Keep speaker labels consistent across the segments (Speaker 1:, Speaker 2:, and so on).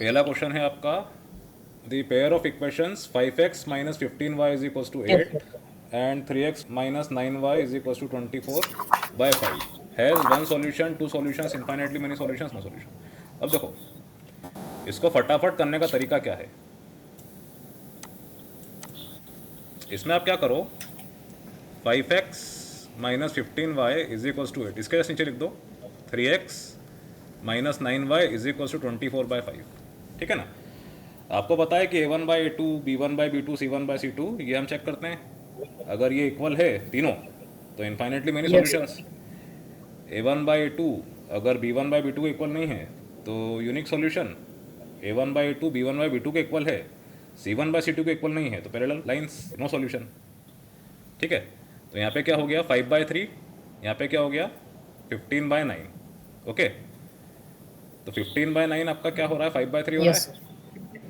Speaker 1: पहला क्वेश्चन है आपका, the pair of equations 5x minus 15y is equal to
Speaker 2: Yes,
Speaker 1: 8
Speaker 2: sir.
Speaker 1: And 3x minus 9y is equal to 24/5 has one solution, two solutions, infinitely many solutions, no solution. अब देखो, इसको फटाफट करने का तरीका क्या है। इसमें आप क्या करो, 5x minus 15y is equal to 8, इसके जस्ट नीचे लिख दो 3x minus 9y is equal to 24/5। ठीक है ना। आपको पता है कि a1/a2, b1/b2, c1/c2, ये हम चेक करते हैं। अगर ये इक्वल है तीनों तो infinitely many
Speaker 2: Yes, sir.
Speaker 1: Solutions. a1/a2 अगर b1/b2 इक्वल नहीं है तो यूनिक सॉल्यूशन। a1/a2 b1/b2 के इक्वल है, c1/c2 के इक्वल नहीं है तो पैरेलल लाइंस, नो सॉल्यूशन। ठीक है। तो यहाँ पे क्या हो गया 5/3, यहाँ पे क्या हो गया 15/9। ओके, तो 15/9 आपका क्या हो रहा है, 5/3 हो रहा
Speaker 2: Yes, sir.
Speaker 1: है।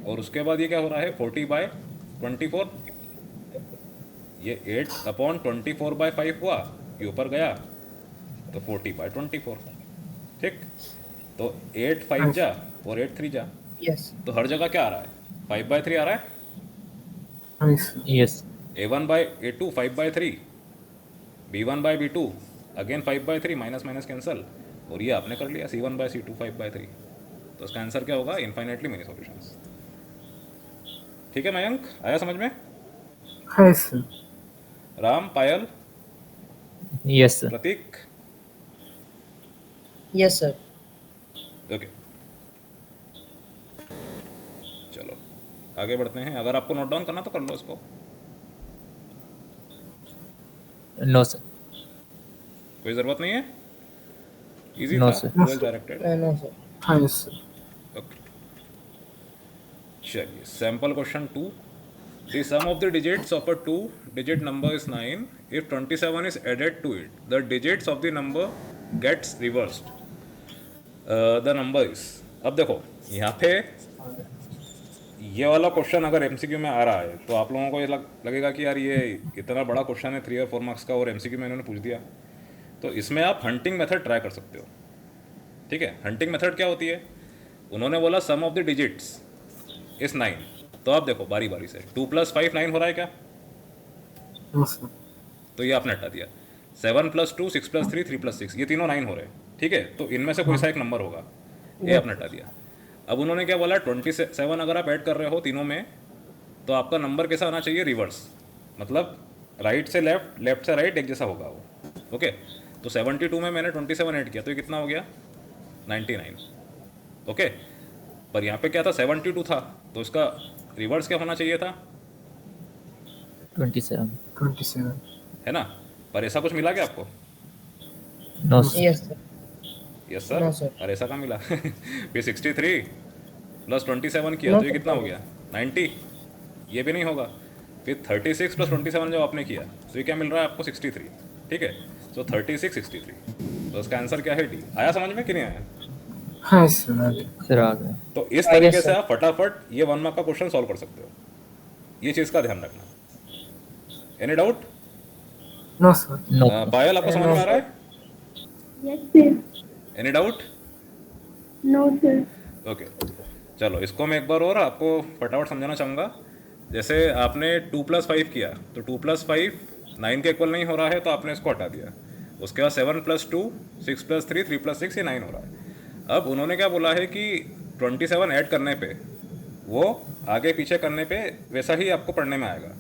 Speaker 1: और उसके बाद ये क्या हो रहा है 40/24, ये 8/24/5 हुआ, ये ऊपर गया तो 40/24। ठीक। तो 8 5
Speaker 3: Yes.
Speaker 1: जा और 8 3 जा,
Speaker 2: Yes.
Speaker 1: तो हर जगह क्या आ रहा है 5/3 आ रहा है।
Speaker 3: Yes.
Speaker 4: Yes.
Speaker 1: a1/a2 5/3, b1/b2 again 5/3, minus minus cancel, और ये आपने कर लिया c1/c2 5/3। तो इसका आंसर क्या होगा, इनफाइनेटली मेनी सॉल्यूशंस। ठीक है मयंक, आया समझ में।
Speaker 3: Yes.
Speaker 1: राम, पायल,
Speaker 4: Yes, sir.
Speaker 1: प्रतीक।
Speaker 2: Yes, sir.
Speaker 1: ओके, चलो आगे बढ़ते हैं। अगर आपको नोट डाउन करना तो कर लो इसको।
Speaker 4: No, sir.
Speaker 1: कोई ज़रूरत नहीं है, इजी
Speaker 4: No,
Speaker 1: था,
Speaker 4: sir.
Speaker 1: Well directed.
Speaker 2: No, sir.
Speaker 3: Yes.
Speaker 1: Okay, चलिए sample question 2। The sum of the digits of a 2-digit number is 9। If 27 is added to it, the digits of the number gets reversed. The number is. अब देखो यहाँ पे ये वाला question अगर MCQ में आ रहा है तो आप लोगों को ये लगेगा कि यार ये इतना बड़ा क्वेश्चन है 3 और 4 मार्क्स का और एमसीक्यू में इन्होंने पूछ दिया। तो इसमें आप हंटिंग मेथड ट्राई कर सकते हो। ठीक है, हंटिंग मेथड क्या होती है, उन्होंने बोला सम ऑफ द डिजिट्स इज 9, तो आप देखो बारी बारी से 2 + 5 9 हो रहा है क्या,
Speaker 3: Yes.
Speaker 1: तो ये आपने हटा दिया। 7 + 2 6 + 3 3 + 6, ये तीनों 9 हो रहे हैं। ठीक है, तो इनमें से कोई सा एक नंबर होगा, ये आपने हटा दिया। अब उन्होंने क्या बोला 27 अगर आप ऐड कर रहे हो तीनों में तो आपका नंबर कैसा आना चाहिए, रिवर्स, मतलब राइट से लेफ्ट, लेफ्ट से राइट एक जैसा होगा वो। ओके, तो 72 में मैंने 27 ऐड किया तो ये कितना हो गया 99। ओके, पर यहाँ पे क्या था 72 था, तो इसका रिवर्स क्या होना चाहिए था,
Speaker 4: 27.
Speaker 3: 27.
Speaker 1: है ना। पर ऐसा कुछ मिला क्या आपको,
Speaker 4: No, sir.
Speaker 2: Yes, sir.
Speaker 1: Yes sir,
Speaker 2: No, sir.
Speaker 1: अरे ऐसा कहाँ मिला फिर 63 + 27 किया
Speaker 2: No,
Speaker 1: तो ये
Speaker 2: sir.
Speaker 1: कितना हो गया 90, ये भी नहीं होगा। फिर 36 + 27 जब आपने किया तो ये क्या मिल रहा है आपको 63। ठीक है, तो 36 63, तो इसका आंसर क्या है डी। आया समझ में कि नहीं आया।
Speaker 3: Yes.
Speaker 4: Sir, आ गया.
Speaker 1: तो इस
Speaker 2: Yes,
Speaker 1: तरीके से
Speaker 2: sir.
Speaker 1: आप फटाफट ये 1 मार्क का क्वेश्चन सॉल्व कर सकते हो, ये चीज़ का ध्यान रखना। Any doubt.
Speaker 3: No, sir.
Speaker 4: No.
Speaker 1: पायल आपको समझ
Speaker 2: No,
Speaker 1: में आ रहा
Speaker 2: sir.
Speaker 1: है,
Speaker 5: Yes, sir.
Speaker 1: Any doubt.
Speaker 5: No, sir.
Speaker 1: Okay, चलो इसको मैं एक बार और आपको फटाफट समझाना चाहूँगा। जैसे आपने 2 + 5 किया तो 2 + 5 9 के इक्वल नहीं हो रहा है तो आपने इसको हटा दिया। उसके बाद 7 + 2 6 + 3 3 + 6, ये 9 हो रहा है। अब उन्होंने क्या बोला है कि 27 ऐड करने पे, वो आगे पीछे करने पे वैसा ही आपको पढ़ने में आएगा।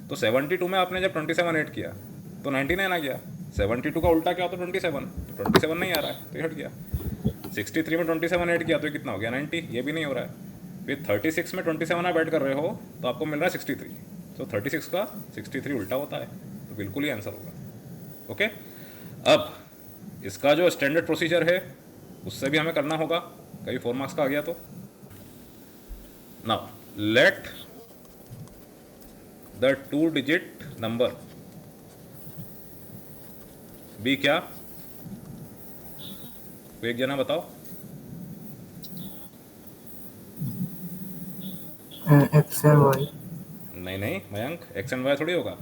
Speaker 1: तो 72 में आपने जब 27 ऐड किया तो 99 आ गया। 72 का उल्टा क्या होता है 27, तो 27 नहीं आ रहा है तो ये हट गया। 63 में 27 ऐड किया तो ये कितना हो गया 90, ये भी नहीं हो रहा है। फिर 36 में 27 आप ऐड कर रहे हो तो आपको मिल रहा है 63, तो 36 का 63 उल्टा होता है, तो बिल्कुल ही आंसर होगा। ओके, अब इसका जो स्टैंडर्ड प्रोसीजर है उससे भी हमें करना होगा, कभी 4 मार्क्स का आ गया तो। Now let the 2-digit number be क्या, कोई एक जना बताओ।
Speaker 3: X and Y.
Speaker 1: नहीं नहीं मयंक, एक्स एंड वाई थोड़ी होगा।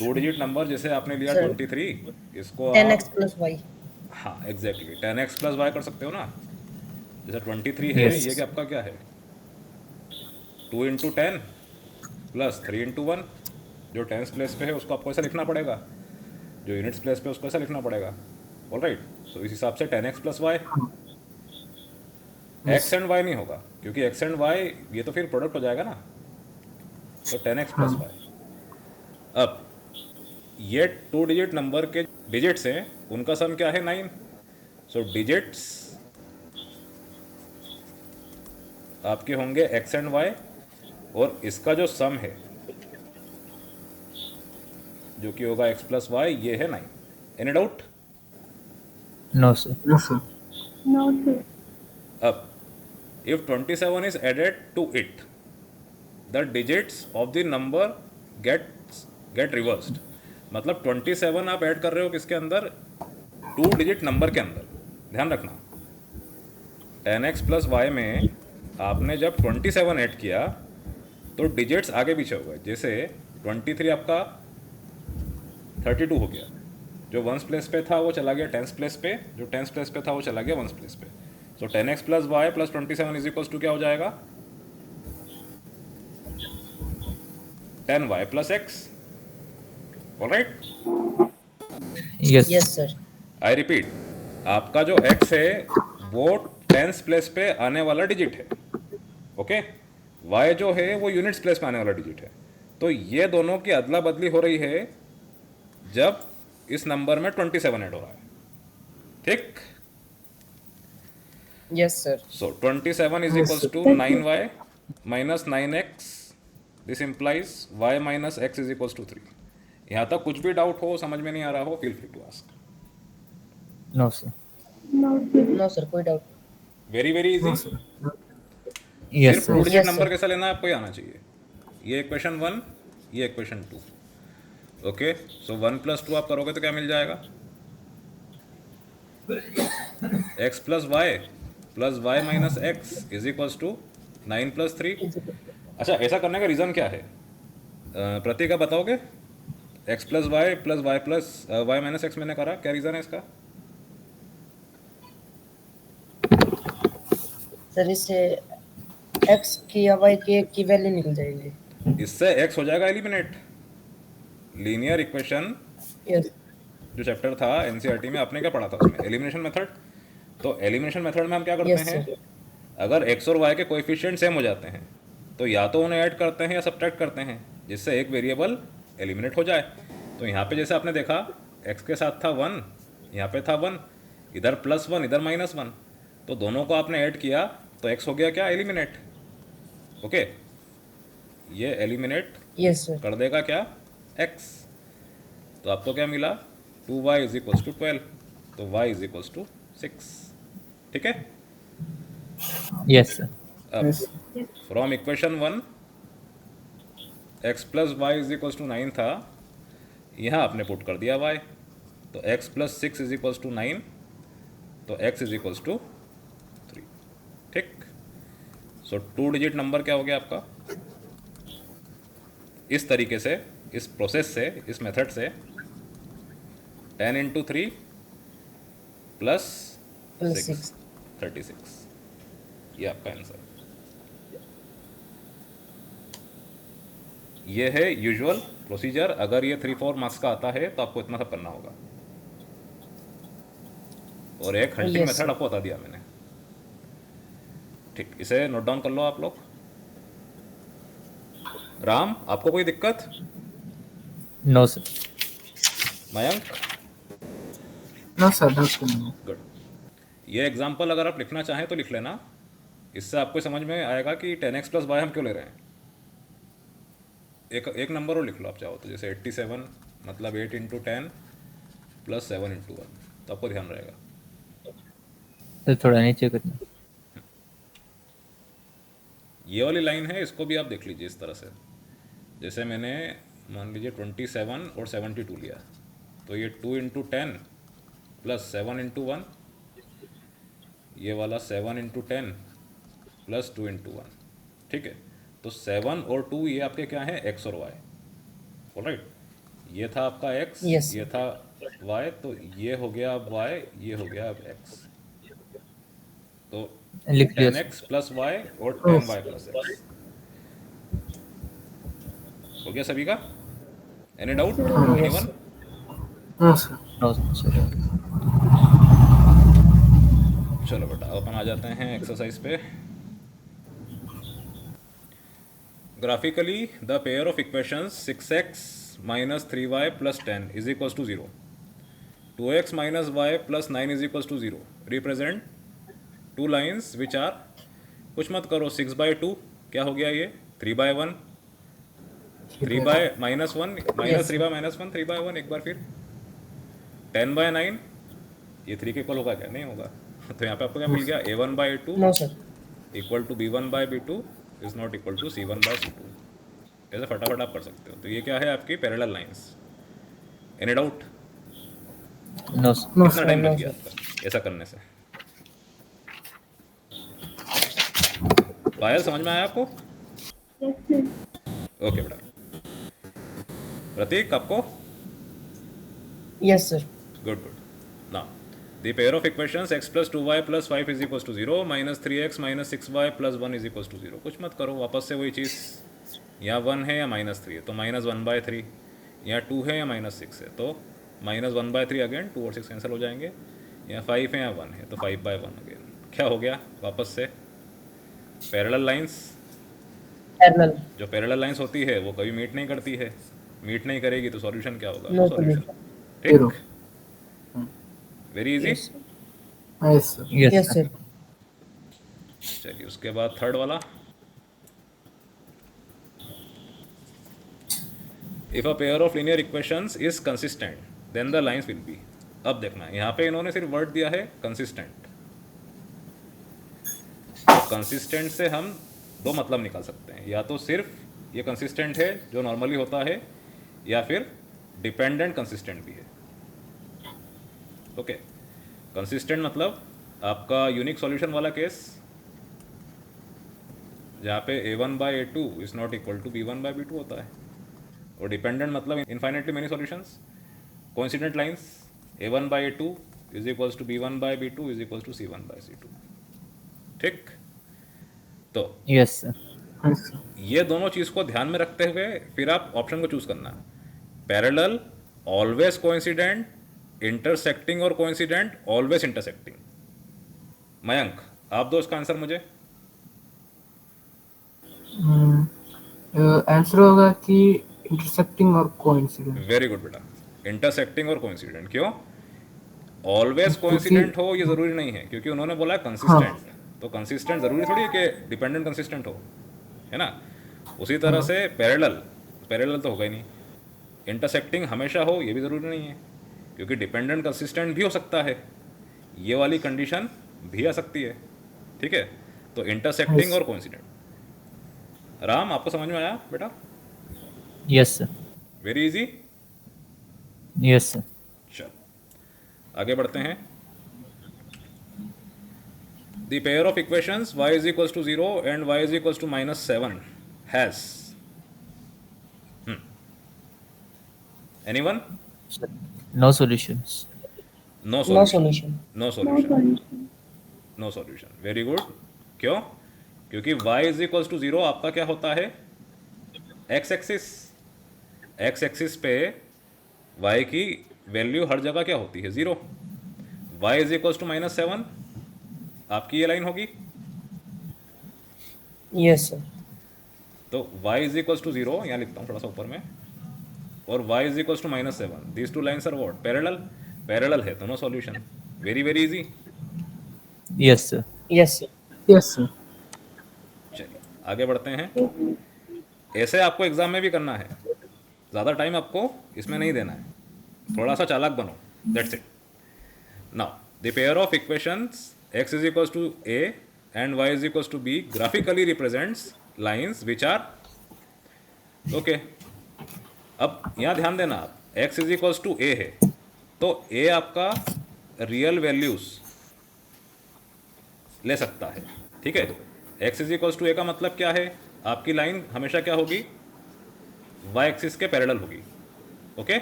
Speaker 1: 2-digit नंबर जैसे आपने लिया
Speaker 2: Sir.
Speaker 1: 23, इसको
Speaker 2: 10x
Speaker 1: आप,
Speaker 2: plus y.
Speaker 1: हाँ एग्जैक्टली 10x + y कर सकते हो ना। जैसे 23 है,
Speaker 4: Yes.
Speaker 1: ये क्या आपका क्या है, 2 इंटू 10 प्लस 3 इंटू 1। जो टेंस प्लेस पे है उसको आपको ऐसा लिखना पड़ेगा, जो यूनिट्स प्लेस पे उसको ऐसा लिखना पड़ेगा। ऑल राइट, सो इस हिसाब से 10x plus y, x
Speaker 3: Yes.
Speaker 1: And y नहीं होगा क्योंकि एक्स एंड वाई ये तो फिर प्रोडक्ट हो जाएगा ना, तो 10x प्लस
Speaker 3: हाँ।
Speaker 1: वाई। अब ये 2 डिजिट नंबर के डिजिट्स हैं, उनका सम क्या है, 9। सो डिजिट्स आपके होंगे एक्स एंड वाई, और इसका जो सम है जो कि होगा एक्स प्लस वाई, ये है 9। Any doubt?
Speaker 4: No, sir.
Speaker 3: No, sir.
Speaker 5: No, sir.
Speaker 1: अब if 27 is added to it, the digits of the number get reversed। मतलब 27 आप ऐड कर रहे हो किसके अंदर, 2 डिजिट नंबर के अंदर। ध्यान रखना 10x प्लस वाई में आपने जब 27 ऐड किया तो डिजिट्स आगे पीछे हो गए। जैसे 23 आपका 32 हो गया, जो वंस प्लेस पे था वो चला गया टेंस प्लेस पे, जो टेंस प्लेस पे था वो चला गया वंस प्लेस पे। So 10x plus y plus 27 is equals to क्या हो जाएगा, 10y plus x। Alright,
Speaker 4: Yes.
Speaker 2: Yes, sir.
Speaker 1: I repeat, आपका जो x है वो टेंस प्लेस पे आने वाला डिजिट है, ओके। y जो है वो यूनिट्स प्लेस पे आने वाला डिजिट है। तो ये दोनों की अदला बदली हो रही है जब इस नंबर में 27 ऐड हो रहा है, ठीक।
Speaker 2: Yes, sir.
Speaker 1: So 27 is
Speaker 3: Yes,
Speaker 1: equals
Speaker 3: sir.
Speaker 1: To 9y minus 9x, this implies y minus x is equals to 3। यहाँ तक कुछ भी डाउट हो, समझ में नहीं आ रहा हो, feel free to ask.
Speaker 4: No, sir.
Speaker 5: No, sir.
Speaker 2: No, sir. कोई doubt.
Speaker 1: Very very easy.
Speaker 3: No, sir. No.
Speaker 4: Yes,
Speaker 1: सिर्फ
Speaker 4: sir.
Speaker 1: 2 digit
Speaker 2: Yes,
Speaker 1: number
Speaker 2: sir.
Speaker 1: कैसा लेना है आपको ही आना चाहिए। ये इक्वेशन 1, ये इक्वेशन 2, ओके। सो 1 प्लस 2 आप करोगे तो क्या मिल जाएगा, x plus y minus x is equals to 9 plus 3। अच्छा, ऐसा करने का रीज़न क्या है, प्रतीक आप बताओगे। x plus y minus x मैंने करा, क्या रीज़न है इसका।
Speaker 2: सर इससे x की या y की वैल्यू निकल जाएगी।
Speaker 1: इससे x हो जाएगा एलिमिनेट। Linear equation
Speaker 2: yes.
Speaker 1: जो चैप्टर था एनसीईआरटी में, आपने क्या पढ़ा था उसमें, एलिमिनेशन मेथड। तो एलिमिनेशन मेथड में हम क्या करते
Speaker 2: Yes,
Speaker 1: हैं,
Speaker 2: sir.
Speaker 1: अगर x और y के कोएफिशिएंट सेम हो जाते हैं तो या तो उन्हें ऐड करते हैं या सब्ट्रैक्ट करते हैं, जिससे एक वेरिएबल एलिमिनेट हो जाए। तो यहाँ पे जैसे आपने देखा x के साथ था 1, यहाँ पे था 1, इधर +1 इधर -1, तो दोनों को आपने ऐड किया तो x हो गया क्या, एलिमिनेट। ओके, ये एलिमिनेट
Speaker 2: यस सर।
Speaker 1: कर देगा क्या, x। तो आपको क्या मिला, 2y इज इक्वल्स टू 12, तो y इज इक्वल्स टू 6, ठीक है।
Speaker 4: Yes, sir.
Speaker 1: अब
Speaker 3: Yes.
Speaker 1: From equation 1 x plus y is equals to 9 था, यहाँ आपने पुट कर दिया y, तो x plus 6 is equals to 9, तो x इज इक्वल्स टू 3, ठीक। सो 2 डिजिट नंबर क्या हो गया आपका। इस तरीके से, इस प्रोसेस से, इस मेथड से 10 इंटू 3 प्लस
Speaker 2: Plus
Speaker 1: 6
Speaker 2: 6.
Speaker 1: 36, ये आपका आंसर। ये है यूजुअल प्रोसीजर। अगर ये 3-4 मार्क्स का आता है तो आपको इतना सब करना होगा, और एक हंटिंग
Speaker 2: Yes,
Speaker 1: मेथड
Speaker 2: sir.
Speaker 1: आपको बता दिया मैंने, ठीक। इसे नोट डाउन कर लो आप लोग। राम, आपको कोई दिक्कत।
Speaker 4: No, sir.
Speaker 1: Mayank,
Speaker 3: No, sir. That's no.
Speaker 1: Good. ये एग्जाम्पल अगर आप लिखना चाहें तो लिख लेना, इससे आपको समझ में आएगा कि 10x प्लस वाई हम क्यों ले रहे हैं। एक नंबर और लिख लो आप चाहो तो, जैसे 87 मतलब 8 इंटू 10 प्लस 7 इंटू 1, तो आपको ध्यान रहेगा।
Speaker 4: तो थोड़ा नीचे करना।
Speaker 1: ये वाली लाइन है, इसको भी आप देख लीजिए इस तरह से। जैसे मैंने मान लीजिए 27 और 72 लिया, तो ये 2 इंटू 10 प्लस 7 इंटू 1, ये वाला 7 इंटू 10 प्लस 2 इंटू 1, ठीक है। तो 7 और 2 ये आपके क्या हैं, x और y, ऑलराइट। ये था आपका x,
Speaker 2: Yes.
Speaker 1: ये था y, तो ये हो गया अब y, ये हो गया अब x। तो
Speaker 4: लिख लिया
Speaker 1: ten
Speaker 4: sir.
Speaker 1: X plus y और टेन वाई प्लस एक्स। हो गया सभी का? Any doubt? एनीवन?
Speaker 3: हाँ सर।
Speaker 4: No sir.
Speaker 1: चलो बेटा अपन आ जाते हैं एक्सरसाइज पे। Graphically the pair of equations 6x minus 3y plus 10 is equals to 0, 2x minus y plus 9 is equals to 0 represent two lines which are, कुछ मत करो, 6/2 क्या हो गया ये, 3/1, 3 minus one minus 3 bye minus one, 3/1 एक बार फिर, 10/9 ये 3 के इक्वल होगा क्या? नहीं होगा। तो यहाँ पे आपको क्या मिल गया, a1/2
Speaker 2: no sir.
Speaker 1: Equal to b1/b2 is not equal to c1/c2। ऐसे फटाफट आप कर सकते हो। तो ये क्या है आपकी parallel lines. Any doubt?
Speaker 4: No sir.
Speaker 3: No
Speaker 1: कितना
Speaker 3: सर।
Speaker 1: टाइम
Speaker 2: no,
Speaker 1: लग गया
Speaker 2: sir.
Speaker 1: आपका ऐसा करने से? पायल समझ में आया आपको?
Speaker 5: Yes, sir.
Speaker 1: ओके बेटा। प्रतीक आपको?
Speaker 2: Yes, sir.
Speaker 1: Good good. Now the pair of equations x plus 2y plus 5 is equal to 0 minus 3x minus 6y plus 1 is equal to 0। कुछ मत करो, वापस से वही चीज़, या 1 है या -3 है तो -1/3, या 2 है या -6 है तो -1/3 अगेन, 2 और 6 कैंसिल हो जाएंगे, या 5 है या 1 है तो 5/1 अगेन। क्या हो गया वापस से? Parallel lines.
Speaker 2: Parallel.
Speaker 1: जो पैरेलल लाइंस होती है वो कभी मीट नहीं करती है, मीट नहीं करेगी तो सॉल्यूशन क्या होगा?
Speaker 2: No
Speaker 1: solution.
Speaker 2: solution.
Speaker 3: Zero.
Speaker 1: ठीक, very easy.
Speaker 2: Yes, sir.
Speaker 3: Yes sir.
Speaker 4: Yes
Speaker 2: Yes,
Speaker 4: sir.
Speaker 2: sir.
Speaker 1: चलिए उसके बाद थर्ड वाला, if a pair of linear equations is consistent then the lines will be. अब देखना है यहाँ पे इन्होंने सिर्फ वर्ड दिया है कंसिस्टेंट। तो कंसिस्टेंट से हम दो मतलब निकाल सकते हैं, या तो सिर्फ ये कंसिस्टेंट है जो नॉर्मली होता है, या फिर डिपेंडेंट कंसिस्टेंट भी है। ओके, कंसिस्टेंट मतलब आपका यूनिक सॉल्यूशन वाला केस, जहाँ पे a1/a2 is not equal to b1/b2 होता है, और डिपेंडेंट मतलब infinitely many solutions, coincident lines, a1/a2 is equals to b1/b2 is equals to c1/c2। ठीक, तो
Speaker 4: यस सर।
Speaker 3: Yes sir.
Speaker 1: ये दोनों चीज़ को ध्यान में रखते हुए फिर आप ऑप्शन को चूज करना, पैरेलल, ऑलवेज कोइंसिडेंट, इंटरसेक्टिंग और कोइंसिडेंट, ऑलवेज इंटरसेक्टिंग। मयंक आप दो इसका आंसर मुझे।
Speaker 3: आंसर होगा कि इंटरसेक्टिंग और कोइंसिडेंट।
Speaker 1: वेरी गुड बेटा, इंटरसेक्टिंग और कोइंसिडेंट। क्यों? ऑलवेज कोइंसिडेंट हो ये जरूरी नहीं है, क्योंकि उन्होंने बोला कंसिस्टेंट, तो कंसिस्टेंट जरूरी थोड़ी है कि डिपेंडेंट कंसिस्टेंट हो, है ना। उसी तरह से पैरेलल, पैरेलल तो होगा ही नहीं। इंटरसेक्टिंग हमेशा हो ये भी ज़रूरी नहीं है, क्योंकि डिपेंडेंट कंसिस्टेंट भी हो सकता है, ये वाली कंडीशन भी आ सकती है। ठीक है, तो इंटरसेक्टिंग और कोइंसिडेंट। राम आपको समझ में आया बेटा?
Speaker 4: Yes sir.
Speaker 1: Very easy.
Speaker 4: Yes sir.
Speaker 1: चल आगे बढ़ते हैं। The pair of equations y is equals to 0 and y is equals to -7 has anyone?
Speaker 4: No solutions.
Speaker 1: No
Speaker 2: No
Speaker 1: solution.
Speaker 2: solution.
Speaker 1: No
Speaker 5: No
Speaker 1: solution.
Speaker 5: solution.
Speaker 1: No solution. Very good. क्यों? क्योंकि y is equals to 0 आपका क्या होता है? x axis. x axis पे y की value हर जगह क्या होती है? 0। y इज इक्वल्स टू -7 आपकी ये लाइन होगी।
Speaker 2: Yes, sir.
Speaker 1: तो y इज इक्वल्स टू 0 यहाँ लिखता हूँ थोड़ा सा ऊपर में, और y is equals to -7। These two lines are what? Parallel. Parallel है तो no solution. Very very easy.
Speaker 4: Yes sir.
Speaker 2: Yes, sir.
Speaker 3: Yes sir.
Speaker 1: चलिए आगे बढ़ते हैं। ऐसे आपको एग्जाम में भी करना है, ज़्यादा टाइम आपको इसमें नहीं देना है, थोड़ा सा चालाक बनो, that's it. Now the pair of equations x is equals to a and y is equals to b graphically represents lines which are okay. अब यहाँ ध्यान देना, आप x is equals to a है तो a आपका रियल वैल्यूज ले सकता है। ठीक है, x is equals to a का मतलब क्या है? आपकी लाइन हमेशा क्या होगी? y एक्सिस के पैरेलल होगी। Okay,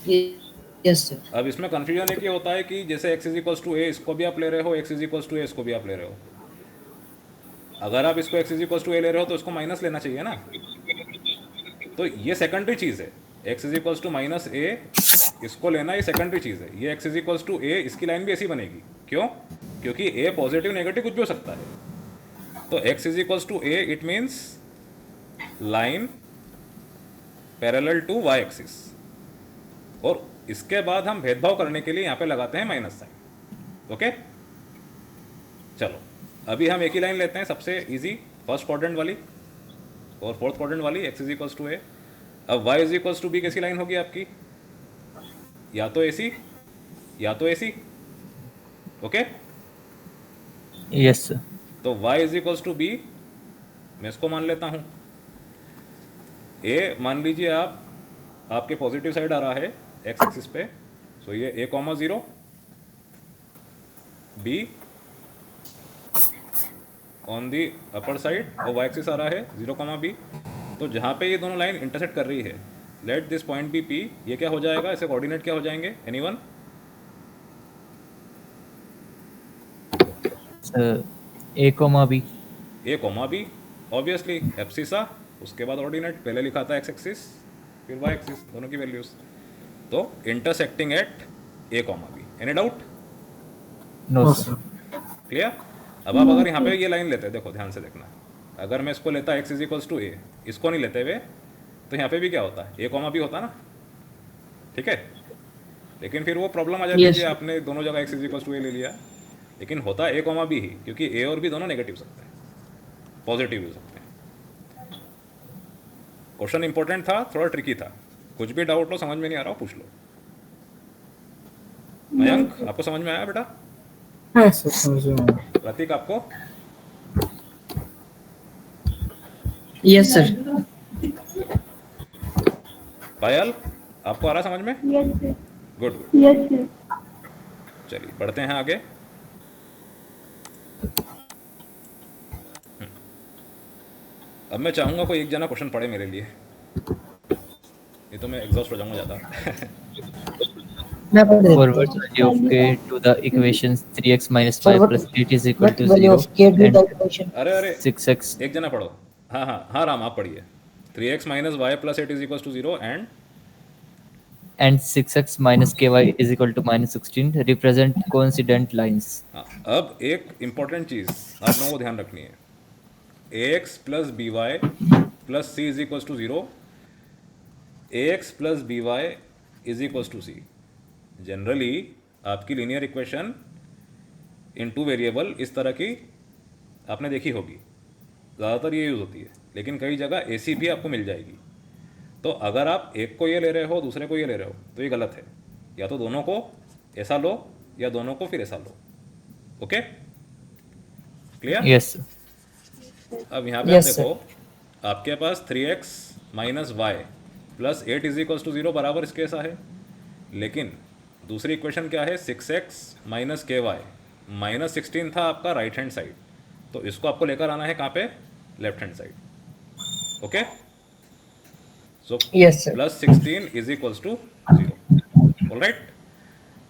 Speaker 2: Yes, yes sir.
Speaker 1: अब इसमें कन्फ्यूजन एक ये होता है कि जैसे x इज इक्वल्स टू ए इसको भी आप ले रहे हो, x इज इक्वल्स टू ए इसको भी आप ले रहे हो। अगर आप इसको x इज इक्वल्स टू ए ले रहे हो तो इसको माइनस लेना चाहिए ना, तो ये सेकेंडरी चीज़ है। x is equals to minus a इसको लेना ये सेकेंडरी चीज़ है। ये x is equals to a इसकी लाइन भी ऐसी बनेगी, क्यों? क्योंकि a पॉजिटिव नेगेटिव कुछ भी हो सकता है। तो x is equals to a it means line parallel to y axis, और इसके बाद हम भेदभाव करने के लिए यहाँ पे लगाते हैं माइनस साइन। ओके, चलो अभी हम एक ही लाइन लेते हैं, सबसे इजी फर्स्ट क्वाड्रेंट वाली और फोर्थ क्वाड्रेंट वाली, x is equals to a. अब y is equals to b कैसी लाइन होगी आपकी? या तो ऐसी या तो ऐसी। Okay,
Speaker 4: Yes, sir.
Speaker 1: तो y is equals to b मैं इसको मान लेता हूँ। a मान लीजिए आप, आपके पॉजिटिव साइड आ रहा है x एक्सिस पे, सो ये a comma 0, b on the upper side और y एक्सिस आ रहा है 0 कॉमा b। तो जहाँ पे ये दोनों लाइन इंटरसेक्ट कर रही है, let this point be p, ये क्या हो जाएगा, इसके कोऑर्डिनेट क्या हो जाएंगे? Anyone?
Speaker 4: Sir, A comma B.
Speaker 1: a comma b obviously abscissa, उसके बाद ऑर्डिनेट, पहले लिखा था x एक्सिस फिर y एक्सिस, दोनों की वैल्यूज। तो intersecting at a comma b। Any doubt?
Speaker 4: No,
Speaker 3: no
Speaker 4: sir.
Speaker 3: Sir.
Speaker 1: Clear? अब आप अगर यहाँ पे ये लाइन लेते हैं, देखो ध्यान से देखना, अगर मैं इसको लेता x इज इक्वल्स टू ए, इसको नहीं लेते हुए, तो यहाँ पे भी क्या होता है? a कॉमा b होता ना, ठीक है? लेकिन फिर वो प्रॉब्लम आ जाती है
Speaker 2: Yes.
Speaker 1: कि आपने दोनों जगह x इज इक्वल्स टू ए ले लिया, लेकिन होता a कॉमा b ही, क्योंकि a और b दोनों नेगेटिव सकते हैं, पॉजिटिव भी हो सकते हैं। क्वेश्चन इंपॉर्टेंट था, थोड़ा ट्रिकी था, कुछ भी डाउट हो, समझ में नहीं आ रहा हो, पूछ लो। मयंक, आपको समझ में आया बेटा?
Speaker 3: है सर, समझ में आया।
Speaker 1: प्रतीक आपको?
Speaker 2: Yes sir.
Speaker 1: पायल, आपको आ रहा समझ में?
Speaker 5: Yes, sir.
Speaker 1: Good good,
Speaker 5: Yes, sir.
Speaker 1: चलिए बढ़ते हैं आगे। अब मैं चाहूंगा कोई एक जना क्वेश्चन पढ़े मेरे लिए, नहीं तो मैं एग्जॉस्ट हो जाऊंगा ज़्यादा।
Speaker 2: मैं पढ़ देता
Speaker 4: Forward
Speaker 2: हूँ।
Speaker 4: value of k to the equations 3x minus 5
Speaker 2: Forward-
Speaker 4: plus 8 is equal
Speaker 2: What
Speaker 4: to
Speaker 2: value
Speaker 4: 0
Speaker 2: of k to the
Speaker 4: and
Speaker 2: equation?
Speaker 1: अरे अरे
Speaker 4: 6x
Speaker 1: एक जना पढ़ो। हाँ हाँ हाँ राम, आप पढ़िए। 3x minus y plus 8 is equal to 0
Speaker 4: and 6x minus ky is equal to minus 16 represent coincident lines.
Speaker 1: हाँ, अब एक इम्पॉर्टेंट चीज़ आप लोगों को ध्यान रखनी है। ax plus B Y plus C is equal to 0, ax plus B Y is equal to C. Generally आपकी linear equation in two variable इस तरह की आपने देखी होगी, ज़्यादातर ये यूज़ होती है, लेकिन कई जगह ऐसी भी आपको मिल जाएगी। तो अगर आप एक को ये ले रहे हो, दूसरे को ये ले रहे हो, तो ये गलत है। या तो दोनों को ऐसा लो या दोनों को फिर ऐसा लो। Okay, clear?
Speaker 4: Yes, sir.
Speaker 1: अब यहाँ पे आप
Speaker 2: Yes, sir.
Speaker 1: देखो, आपके पास 3x minus y plus 8 is equals to 0 बराबर इसके ऐसा है, लेकिन दूसरी इक्वेशन क्या है? 6x माइनस के वाई माइनस 16 था आपका राइट हैंड साइड, तो इसको आपको लेकर आना है कहाँ पे? Left hand side. Okay, so
Speaker 2: Yes, sir.
Speaker 1: Plus 16 is equals to 0। Alright,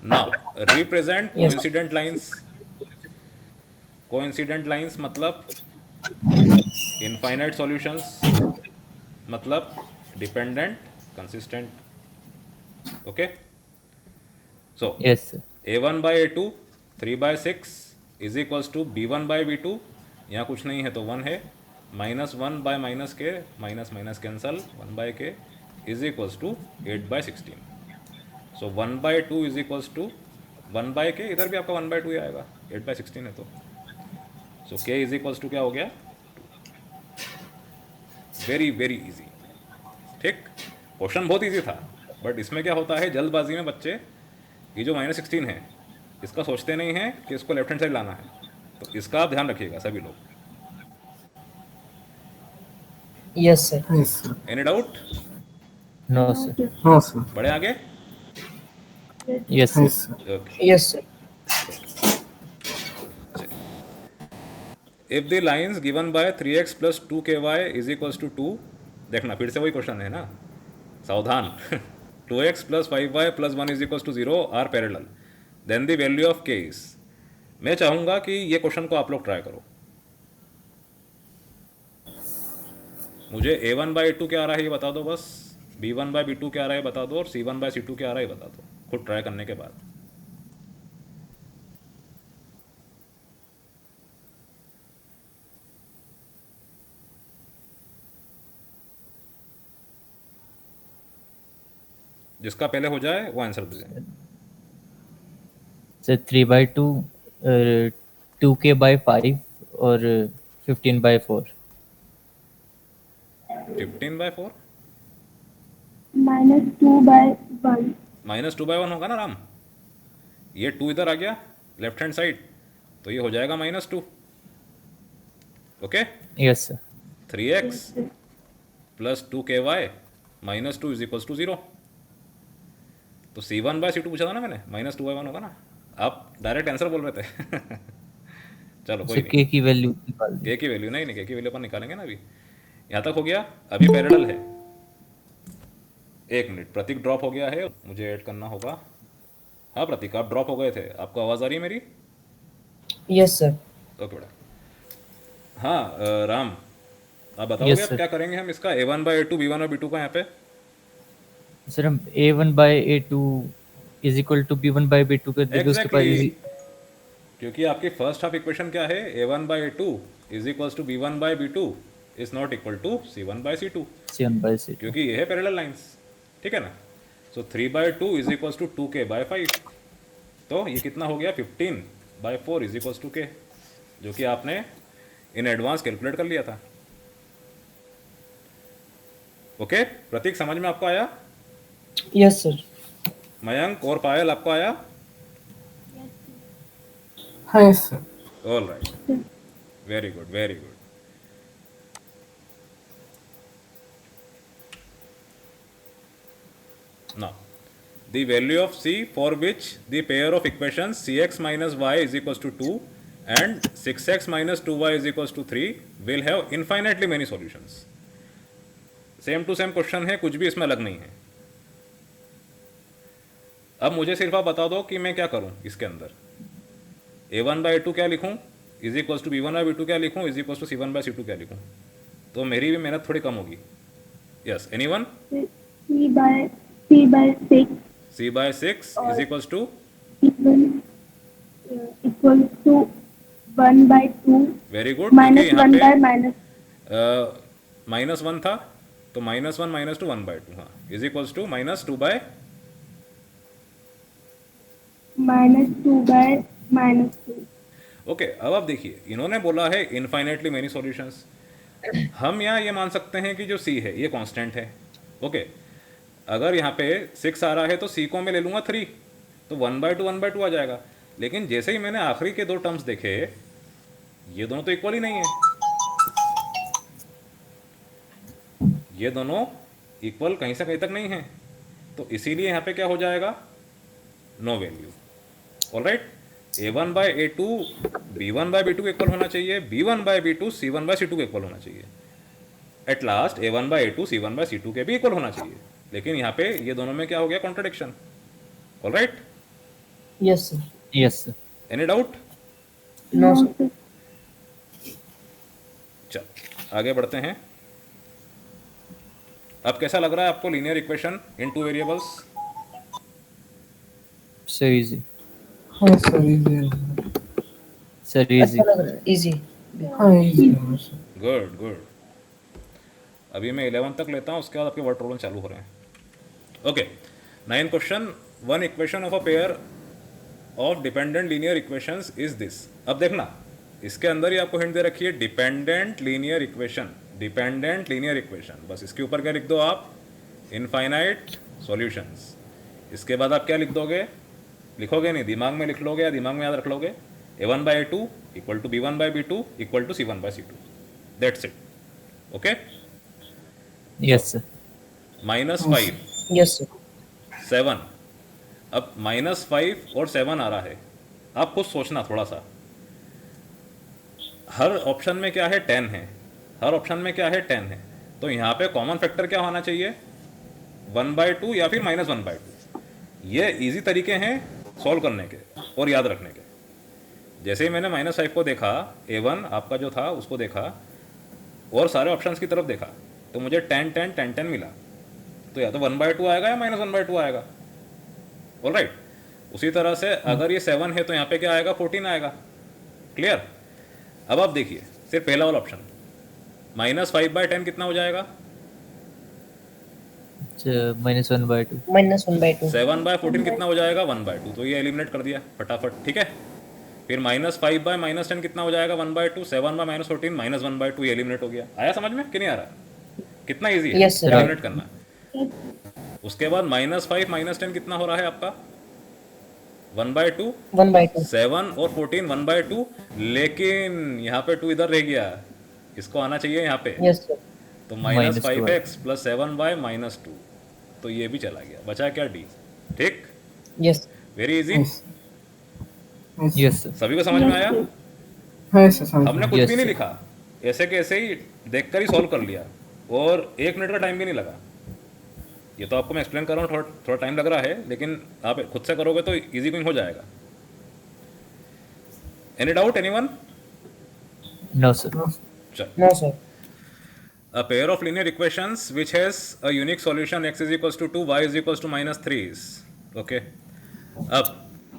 Speaker 1: now represent
Speaker 2: Yes.
Speaker 1: Coincident lines. Coincident lines मतलब इनफाइनाइट सॉल्यूशंस, मतलब dependent consistent. Okay, so
Speaker 4: Yes, sir.
Speaker 1: a1 by a2 3 by 6 is equals to b1 by b2, यहाँ कुछ नहीं है तो 1 है, minus 1 by minus k, minus minus cancel, 1 by k is equals to 8 by 16। So 1 by 2 is equals to 1 by k, इधर भी आपका 1 by 2 ही आएगा, 8 बाई 16 है तो। सो k इज इक्वल्स टू क्या हो गया? Very very easy. ठीक, क्वेश्चन बहुत इजी था, बट इसमें क्या होता है जल्दबाजी में बच्चे, ये जो माइनस 16 है इसका सोचते नहीं है कि इसको लेफ्ट हैंड साइड लाना है, तो इसका आप ध्यान रखिएगा सभी लोग।
Speaker 2: Yes, sir.
Speaker 3: Yes sir.
Speaker 1: Any doubt?
Speaker 4: No, sir.
Speaker 3: No sir.
Speaker 1: बढ़े आगे?
Speaker 4: Yes, sir.
Speaker 3: Yes sir.
Speaker 1: Okay,
Speaker 2: Yes, sir.
Speaker 1: If the lines given by 3x plus 2ky is equals to 2, देखना फिर से वही क्वेश्चन है ना, सावधान। 2x plus 5y plus 1 is equals to 0 are parallel, then the value of k is। मैं चाहूँगा कि ये क्वेश्चन को आप लोग ट्राई करो। मुझे a1/a2 क्या आ रहा है ये बता दो बस, b1/b2 क्या आ रहा है बता दो, और c1/c2 क्या आ रहा है बता दो, खुद ट्राई करने के बाद। जिसका पहले हो जाए वो आंसर दे दें।
Speaker 4: So 3/2, 2k/5 और 15/4।
Speaker 1: 15/4
Speaker 5: -2/1।
Speaker 1: -2/1 होगा ना राम, ये 2 इधर आ गया लेफ्ट हैंड साइड, तो ये हो जाएगा -2। Okay,
Speaker 4: Yes sir।
Speaker 1: 3x plus 2ky -2 is equals to 0। तो c1/c2 पूछा था ना मैंने, -2/1 होगा ना। आप डायरेक्ट आंसर बोल रहे थे। चलो कोई
Speaker 4: So
Speaker 1: नहीं,
Speaker 4: k की वैल्यू निकाल दी।
Speaker 1: के की वैल्यू नहीं, के की वैल्यू अपन निकालेंगे ना अभी। यहाँ तक हो गया, अभी पैरेलल है। एक मिनट, प्रतीक ड्रॉप हो गया है, मुझे ऐड करना होगा। हाँ प्रतीक, आप ड्रॉप हो गए थे, आपको आवाज़ आ रही है मेरी?
Speaker 2: Yes sir.
Speaker 1: ओके बेटा। हाँ राम, आप बताओगे
Speaker 4: Yes,
Speaker 1: अब
Speaker 4: sir।
Speaker 1: क्या करेंगे हम इसका a1/a2 b1/b2 का यहाँ पे?
Speaker 4: सर हम a1/a2 is equal to b1/b2 कर देंगे, उसके बाद
Speaker 1: एग्जैक्टली,
Speaker 4: इजी।
Speaker 1: क्योंकि आपकी फर्स्ट हाफ इक्वेशन क्या है, a1/a2 is equals to b1/b2 is not equal to c1/c2,
Speaker 4: 7/6।
Speaker 1: क्योंकि ये है पैरेलल लाइंस, ठीक है ना। सो 3/2 इज इक्वल्स टू 2k/5, तो ये कितना हो गया 15/4 इज इक्वल्स टू k, जो कि आपने इन एडवांस कैलकुलेट कर लिया था। ओके प्रतीक, समझ में आपको आया?
Speaker 2: Yes sir.
Speaker 1: मयंक और पायल आपको आया?
Speaker 3: हाँ yes sir.
Speaker 1: All right, very good very good. Now, the value of c for which the pair of equations cx minus y is equals to 2 and 6x minus 2y is equals to 3 will have infinitely many solutions। Same to same question है, कुछ भी इसमें अलग नहीं है। अब मुझे सिर्फ आप बता दो कि मैं क्या करूं इसके अंदर। a1/a2 क्या लिखूं इज इक्वल्स टू b1/b2 क्या लिखूं इज इक्वल्स टू c1/c2 क्या लिखूं, तो मेरी भी मेहनत थोड़ी कम होगी। Yes, anyone?
Speaker 5: c/6
Speaker 1: c/6 is equals to
Speaker 5: equals to 1/2
Speaker 1: very good, क्योंकि
Speaker 5: minus
Speaker 1: यहाँ
Speaker 5: 1 by
Speaker 1: पे
Speaker 5: minus
Speaker 1: -1 था, तो -1 -2 1/2, हाँ, is equals to -2 by
Speaker 5: -2 by -2।
Speaker 1: ओके। अब आप देखिए, इन्होंने बोला है इनफाइनेटली मेनी सॉल्यूशंस। हम यहाँ ये मान सकते हैं कि जो c है ये कांस्टेंट है। ओके, अगर यहाँ पे 6 आ रहा है तो c को मैं ले लूँगा 3, तो 1/2 1/2 आ जाएगा। लेकिन जैसे ही मैंने आखिरी के दो टर्म्स देखे, ये दोनों तो इक्वल ही नहीं है, ये दोनों इक्वल कहीं से कहीं तक नहीं है, तो इसीलिए यहाँ पे क्या हो जाएगा, no value. Alright, a1/a2 b1/b2 के इक्वल होना चाहिए, b1/b2 c1/c2 के इक्वल होना चाहिए, एट लास्ट a1/a2 c1/c2 के भी इक्वल होना चाहिए। लेकिन यहाँ पे ये दोनों में क्या हो गया, contradiction. Alright,
Speaker 2: yes sir.
Speaker 4: Yes sir.
Speaker 1: Any doubt?
Speaker 2: No sir.
Speaker 1: चल आगे बढ़ते हैं। अब कैसा लग रहा है आपको linear equation in two variables?
Speaker 4: So easy
Speaker 3: हाँ सर इजी है।
Speaker 4: Sir, easy.
Speaker 2: अच्छा लग रहा है, इजी।
Speaker 3: हाँ इजी है सर।
Speaker 1: Good good. अभी मैं 11 तक लेता हूँ, उसके बाद आपके वर्ड प्रॉब्लम चालू हो रहे हैं। Okay, 9 question, one equation of a pair of dependent linear equations is this. अब देखना, इसके अंदर ही आपको हिंट दे रखी है, dependent linear equation, dependent linear equation. बस इसके ऊपर क्या लिख दो आप, इनफाइनाइट सॉल्यूशंस। इसके बाद आप क्या लिख दोगे, लिखोगे नहीं, दिमाग में लिख लोगे या दिमाग में याद रख लोगे, a1/a2 equal to b1/b2 equal to c1/c2, that's it. Okay,
Speaker 4: yes sir.
Speaker 1: -5
Speaker 2: yes sir.
Speaker 1: 7, अब -5 और 7 आ रहा है, आप खुद सोचना थोड़ा सा। हर ऑप्शन में क्या है, 10 है, हर ऑप्शन में क्या है, 10 है, तो यहाँ पे कॉमन फैक्टर क्या होना चाहिए, 1/2 या फिर -1/2। ये इजी तरीके हैं सॉल्व करने के और याद रखने के। जैसे ही मैंने -5 को देखा, A1 आपका जो था उसको देखा और सारे ऑप्शंस की तरफ देखा, तो मुझे 10 10 10 10 मिला। तो या तो 1/2 आएगा या -1/2 आएगा। ऑलराइट, उसी तरह से अगर ये 7 है तो यहाँ पे क्या आएगा, 14 आएगा। क्लियर? अब आप देखिए सिर्फ पहला वाला ऑप्शन, -5/10 कितना हो जाएगा?
Speaker 4: -1/2।
Speaker 2: -1/2
Speaker 1: 7/14 कितना हो जाएगा? 1/2। तो ये एलिमिनेट कर दिया फटाफट, ठीक है। फिर -5/-10 कितना हो जाएगा? 1/2। 7/-14 -1/2, ये एलिमिनेट हो गया। आया समझ में कि नहीं आ रहा? कितना इजी है
Speaker 2: Yes, sir.
Speaker 1: एलिमिनेट करना। उसके बाद -5 -10 कितना हो रहा है आपका? 1/2।
Speaker 2: 1/2
Speaker 1: 7 और 14 1/2, लेकिन यहाँ पे 2 इधर रह गया, इसको आना चाहिए यहाँ पे।
Speaker 2: यस सर
Speaker 1: तो
Speaker 4: -2
Speaker 1: -5x + 7y - 2, तो ये भी चला गया, बचा क्या? D। ठीक,
Speaker 2: yes
Speaker 1: very easy.
Speaker 3: Yes. Yes.
Speaker 4: Yes sir.
Speaker 1: सभी को समझ में आया?
Speaker 3: हाँ सर समझ
Speaker 1: हमने
Speaker 3: में।
Speaker 1: कुछ
Speaker 4: Yes,
Speaker 1: भी नहीं
Speaker 4: sir.
Speaker 1: लिखा, ऐसे के ऐसे ही देखकर ही सॉल्व कर लिया और 1 मिनट का टाइम भी नहीं लगा। ये तो आपको मैं एक्सप्लेन कर रहा हूँ, थोड़ा टाइम लग रहा है, लेकिन आप खुद से करोगे तो इजी क्विक हो जाएगा। Any doubt anyone?
Speaker 4: No sir.
Speaker 1: चल,
Speaker 2: no sir
Speaker 1: a pair of linear equations which has a unique solution x = 2, y = -3 is okay। अब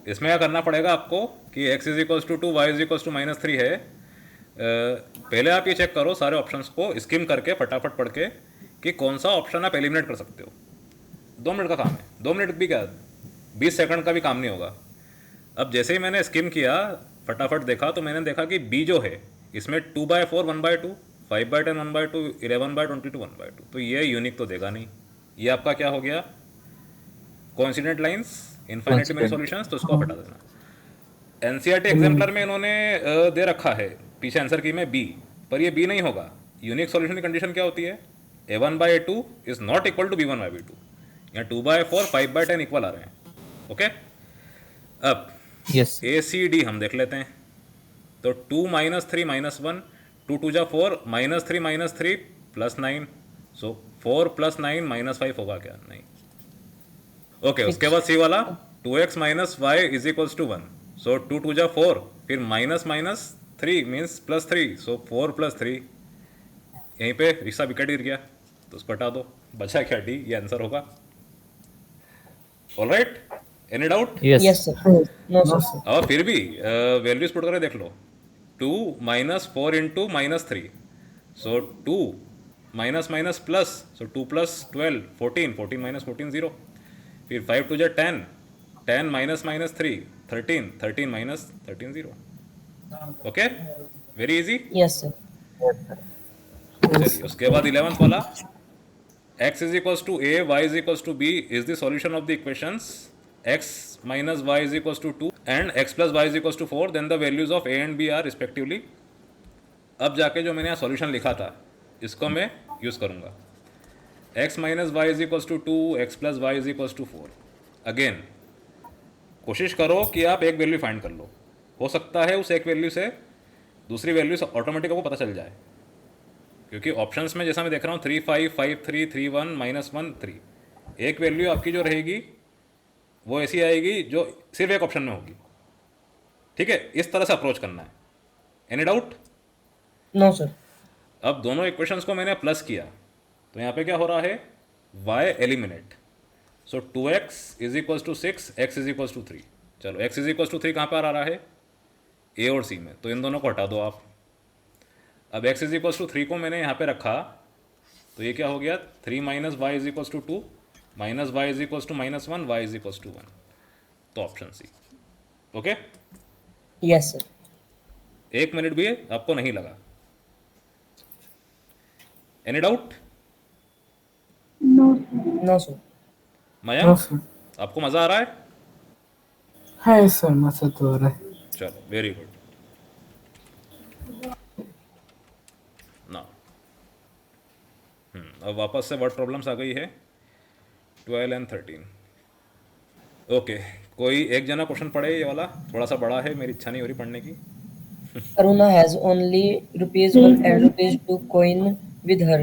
Speaker 1: इसमें क्या करना पड़ेगा आपको कि x = 2, y = -3 है। पहले आप ये चेक करो सारे ऑप्शंस को स्किम करके फटाफट पढ़ के कि कौन सा ऑप्शन आप एलिमिनेट कर सकते हो। 2 मिनट का काम है, 2 मिनट भी क्या, 20 सेकंड का भी काम नहीं होगा। अब जैसे ही मैंने स्किम किया, फटाफट देखा, तो मैंने देखा कि b जो है इसमें 2/4 1/2, 5/10 1/2, 11/22 1/2, तो ये यूनिक तो देगा नहीं। ये आपका क्या हो गया? Coincident lines, infinitely many solutions, तो इसको आप हटा देना। एनसीईआरटी एग्जाम्पलर में इन्होंने दे रखा है पीछे आंसर की में b, पर ये b नहीं होगा। यूनिक सॉल्यूशन की कंडीशन क्या होती है? a1/2 is not equal to b1/b2। यहाँ 2/4 5/10 इक्वल आ रहे हैं। ओके, अब
Speaker 4: यस।
Speaker 1: ACD हम देख लेते हैं। तो 2 - 3 - 1, 2 2 4, -3 - 3 +9, सो 4 + 9 -5 होगा क्या? नहीं। ओके, उसके बाद C वाला 2x - y = 1, सो 2 2 4, फिर -3 मीन्स +3, सो 4 + 3। यहीं पे रिक्शा विकेट गिर गया, तो उसको हटा दो, बचा क्या? D, ये आंसर होगा। Alright, any doubt?
Speaker 2: Yes
Speaker 4: yes.
Speaker 2: Sir no sir
Speaker 1: और फिर भी वैल्यूज पुट करके देख लो। 2 - 4 × -3, सो 2 माइनस प्लस, सो 2 + 12 14, 14 - 14 0, फिर 5 2 10, 10 - 3 13, 13 - 13 0। Okay, very easy.
Speaker 2: Yes sir
Speaker 1: चलिए, उसके बाद 11th वाला, x = a, y = b is the solution of the equations x - y = 2 and x + y = 4, then the values of a and b are respectively। अब जाके जो मैंने यहाँ सॉल्यूशन लिखा था इसको मैं यूज़ करूँगा। x - y = 2, x + y = 4। Again कोशिश करो कि आप एक वैल्यू फाइंड कर लो, हो सकता है उस एक वैल्यू से दूसरी वैल्यू से ऑटोमेटिक आपको पता चल जाए, क्योंकि ऑप्शंस में जैसा मैं देख रहा हूँ 3 5 5 3 3 1 -1 3, एक वैल्यू आपकी जो रहेगी वो ऐसी आएगी जो सिर्फ एक ऑप्शन में होगी। ठीक है, इस तरह से अप्रोच करना है। Any doubt?
Speaker 2: नो सर
Speaker 1: अब दोनों इक्वेशंस को मैंने प्लस किया, तो यहाँ पे क्या हो रहा है? y एलिमिनेट, सो 2x = 6, x = 3। चलो, x = 3 कहाँ पर आ रहा है? a और c में, तो इन दोनों को हटा दो आप। अब x = 3 को मैंने यहाँ पे रखा, तो ये क्या हो गया? 3 - y = 2, -y = -1, y = 1, तो option C. Okay,
Speaker 2: yes sir
Speaker 1: 1 minute भी आपको नहीं लगा। Any doubt?
Speaker 5: No sir.
Speaker 2: No sir
Speaker 1: Mayank,
Speaker 3: no sir.
Speaker 1: आपको मज़ा आ रहा है?
Speaker 3: है सर, मजा तो हो रहा है।
Speaker 1: चलो, वेरी गुड। ना अब वापस से वर्ड प्रॉब्लम्स आ गई है 12 और 13। ओके, कोई एक जना क्वेश्चन पढ़े, ये वाला थोड़ा सा बड़ा है, मेरी इच्छा नहीं हो रही पढ़ने की।
Speaker 2: Aruna has only ₹1 and ₹2 coin with her.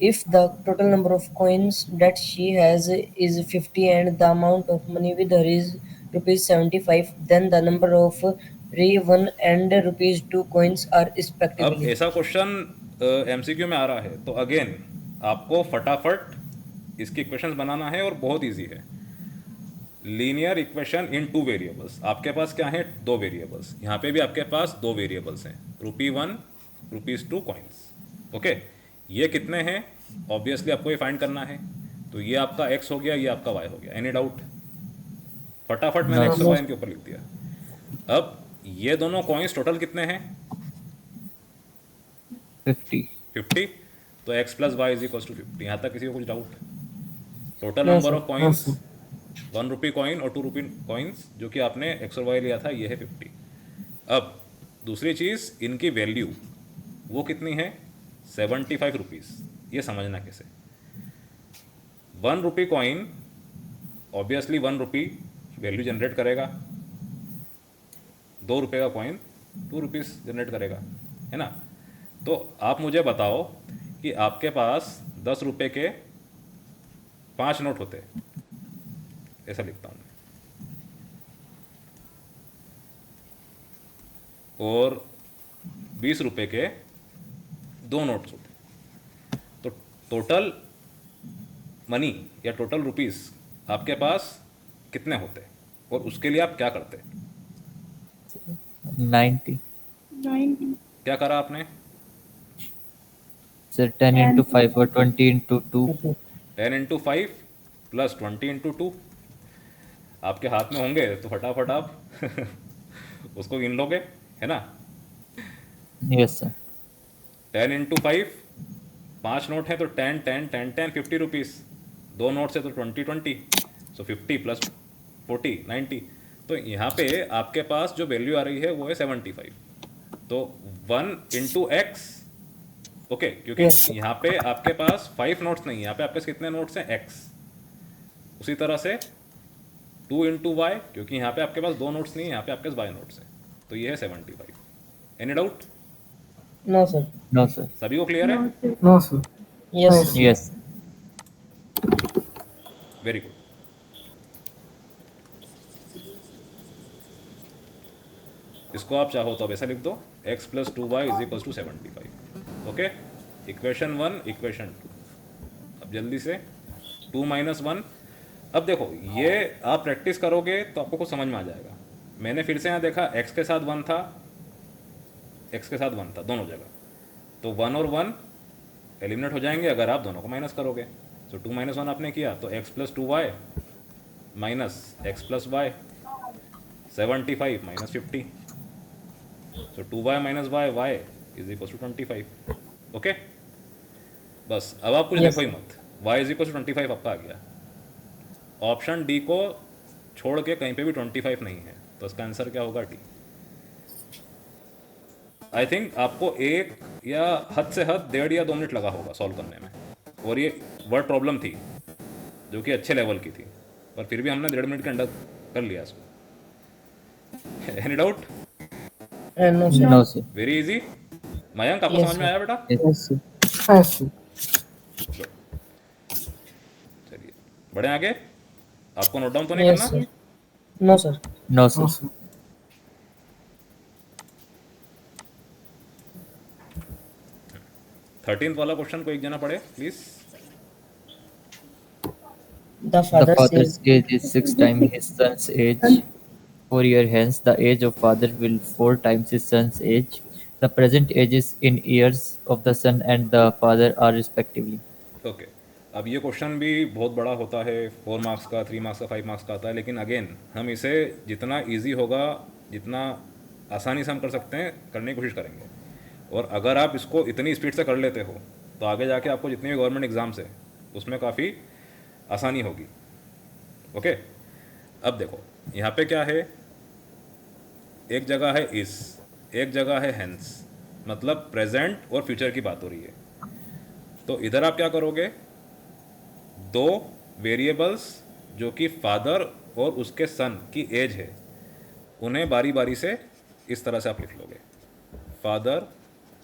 Speaker 2: If the total number of coins that she has is 50 and the amount of money with her is rupees 75, then the number of re 1 and rupees 2 coins are
Speaker 1: अब
Speaker 2: respectively.
Speaker 1: ऐसा question MCQ में आ रहा है तो again आपको फटाफट इसकी equations बनाना है और बहुत इजी है। Linear equation in two variables, आपके पास क्या है, दो वेरिएबल्स, यहाँ पे भी आपके पास दो वेरिएबल्स हैं, ₹1 ₹2 कॉइन्स। ओके, ये कितने हैं, ऑब्वियसली आपको ये फाइंड करना है। तो ये आपका x हो गया, ये आपका y हो गया। Any doubt? फटाफट मैंने x और y इनके ऊपर लिख दिया। अब ये दोनों कॉइन्स टोटल कितने हैं?
Speaker 4: 50.
Speaker 1: 50। तो x plus y is equal to 50। यहाँ तक किसी को कुछ doubt? Total
Speaker 2: No,
Speaker 1: number
Speaker 2: sir.
Speaker 1: Of coins, ₹1 coin और ₹2 कॉइन्स जो कि आपने x और y लिया था, ये है 50। अब दूसरी चीज़, इनकी वैल्यू वो कितनी है, ₹75। ये समझना कैसे। ₹1 कॉइन ऑब्वियसली ₹1 वैल्यू जनरेट करेगा, ₹2 का कॉइन ₹2 जनरेट करेगा, है ना। तो आप मुझे बताओ कि आपके पास ₹10 के 5 नोट होते, ऐसा लिखता हूँ मैं, और ₹20 के 2 नोट्स होते, तो टोटल मनी या टोटल रुपीस आपके पास कितने होते, और उसके लिए आप क्या करते?
Speaker 4: 90.
Speaker 5: 90.
Speaker 1: क्या करा आपने?
Speaker 4: Sir, 10 into 5 or 20 into 2.
Speaker 1: 10 into 5 plus 20 into 2 आपके हाथ में होंगे तो फटाफट आप उसको गिन लोगे, है ना।
Speaker 4: Yes, sir.
Speaker 1: 10 इंटू 5, 5 नोट हैं तो 10 10 10 10 ₹50, 2 नोट है तो 20 20, सो 50 प्लस 40 90। तो यहाँ पे आपके पास जो वैल्यू आ रही है वो है 75। तो 1 इंटू एक्स, ओके, क्योंकि
Speaker 2: Yes.
Speaker 1: यहाँ पे आपके पास 5 नोट्स नहीं है, यहाँ पे आपके पास कितने नोट्स हैं, एक्स। उसी तरह से 2 इंटू वाई, क्योंकि यहाँ पे आपके पास 2 नोट्स नहीं है, यहाँ पे आपके पास वाई नोट्स हैं, तो ये है 75। Any doubt?
Speaker 2: No, sir.
Speaker 4: No, sir.
Speaker 1: सभी को क्लियर है?
Speaker 5: No, sir.
Speaker 3: No, sir.
Speaker 2: Yes.
Speaker 3: Yes.
Speaker 2: sir.
Speaker 4: Yes.
Speaker 1: Very good. इसको आप चाहो तो अब ऐसा लिख दो, x plus 2y is equal to 75। Okay, equation 1 equation 2। अब जल्दी से 2 माइनस 1। अब देखो, ये आप प्रैक्टिस करोगे तो आपको कुछ समझ में आ जाएगा। मैंने फिर से यहाँ देखा, x के साथ 1 था, x के साथ 1 था दोनों जगह, तो 1 और 1 एलिमिनेट हो जाएंगे अगर आप दोनों को माइनस करोगे। तो 2 माइनस 1 आपने किया तो x plus 2y minus x plus y, 75 minus 50, so 2y minus y is equal to 25। Okay, बस अब आप कुछ
Speaker 2: Yes.
Speaker 1: देखो ही मत, y इज इक्वल टू 25 आपका आ गया। ऑप्शन डी को छोड़ के कहीं पे भी 25 नहीं है, तो इसका आंसर क्या होगा, डी। आई थिंक आपको एक या हद से हद 1.5 या 2 मिनट लगा होगा सॉल्व करने में, और ये वर्ड प्रॉब्लम थी जो कि अच्छे लेवल की थी, पर फिर भी हमने 1.5 मिनट के अंदर कर लिया इसको। Any doubt?
Speaker 2: No, sir.
Speaker 4: No, sir.
Speaker 1: Very easy. Mayank, आपको
Speaker 2: Yes,
Speaker 1: समझ में
Speaker 2: sir.
Speaker 1: आया बेटा?
Speaker 4: Yes.
Speaker 3: Yes, sir. Yes, sir.
Speaker 1: चलिए बढ़े आगे। आपको नोट डाउन तो नहीं
Speaker 2: Yes,
Speaker 1: करना?
Speaker 2: sir. No, sir.
Speaker 4: No, sir.
Speaker 3: No, sir.
Speaker 1: 13th वाला क्वेश्चन को एक जना पढ़े please.
Speaker 2: The
Speaker 4: The
Speaker 2: father
Speaker 4: father's
Speaker 2: says,
Speaker 4: age is 6 times his son's age. 4 years hence, the age of father will 4 times his son's age. The present ages in years of the son and the father are respectively.
Speaker 1: Okay, अब ये question भी बहुत बड़ा होता है, 4 marks का, 3 marks का, 5 marks का आता है, लेकिन अगेन हम इसे जितना इजी होगा, जितना आसानी से हम कर सकते हैं करने की कोशिश करेंगे। और अगर आप इसको इतनी स्पीड से कर लेते हो तो आगे जाके आपको जितनी भी गवर्नमेंट एग्ज़ाम्स है उसमें काफ़ी आसानी होगी। ओके, अब देखो यहाँ पे क्या है, एक जगह है इस, एक जगह है हेंस, मतलब प्रेजेंट और फ्यूचर की बात हो रही है। तो इधर आप क्या करोगे, दो वेरिएबल्स जो कि फादर और उसके सन की एज है, उन्हें बारी बारी से इस तरह से आप लिख लोगे, father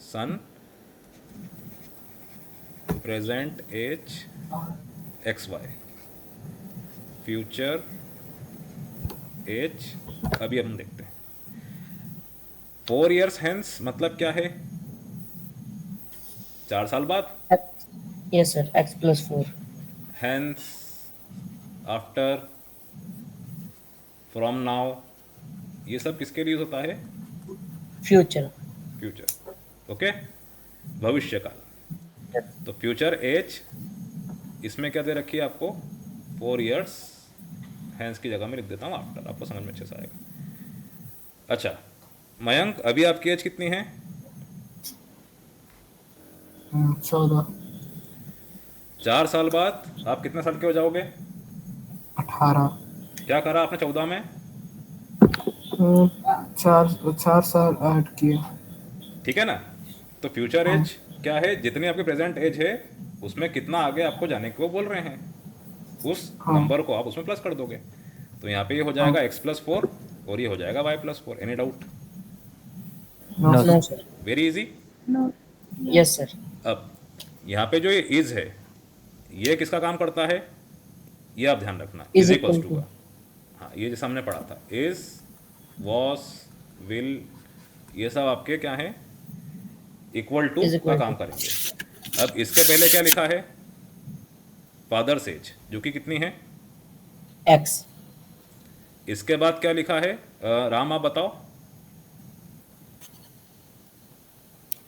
Speaker 1: son present age X Y, future age, अभी हम देखते हैं 4 years हेंस मतलब क्या है? 4 साल बाद।
Speaker 2: Yes, sir. X plus 4.
Speaker 1: Hence, after, from now, ये सब किसके लिए होता है?
Speaker 2: Future.
Speaker 1: फ्यूचर, ओके, भविष्य काल। तो फ्यूचर एज इसमें क्या दे रखी है आपको? 4 years हैंस की जगह में लिख देता हूँ आफ्टर, आपको समझ में अच्छे से आएगा। अच्छा मयंक, अभी आपकी एज कितनी है?
Speaker 3: 14,
Speaker 1: 4 साल बाद आप कितने साल के हो जाओगे?
Speaker 3: 18,
Speaker 1: क्या करा आपने 14 में?
Speaker 3: 4 साल ऐड किए।
Speaker 1: ठीक है ना? तो फ्यूचर एज क्या है? जितनी आपकी प्रेजेंट एज है उसमें कितना आगे आपको जाने को बोल रहे हैं, उस नंबर को आप उसमें प्लस कर दोगे। तो यहाँ पे ये हो जाएगा x प्लस 4 और ये हो जाएगा y plus 4। Any doubt?
Speaker 3: No,
Speaker 4: No,
Speaker 3: sir.
Speaker 2: No, sir.
Speaker 1: Very easy.
Speaker 5: No.
Speaker 2: Yes, sir.
Speaker 1: अब यहाँ पे जो ये इज है ये किसका काम करता है? ये आप ध्यान रखना,
Speaker 2: Is
Speaker 1: is equals
Speaker 2: equal
Speaker 1: to
Speaker 2: to.
Speaker 1: का। हाँ, ये जैसा हमने पढ़ा था, इज, वॉस, विल, ये सब आपके क्या है? इक्वल टू
Speaker 2: Is
Speaker 1: का
Speaker 2: equal
Speaker 1: काम
Speaker 2: to.
Speaker 1: करेंगे। अब इसके पहले क्या लिखा है? फादर्स एज, जो कि कितनी है?
Speaker 2: X.
Speaker 1: इसके बाद क्या लिखा है? राम आप बताओ।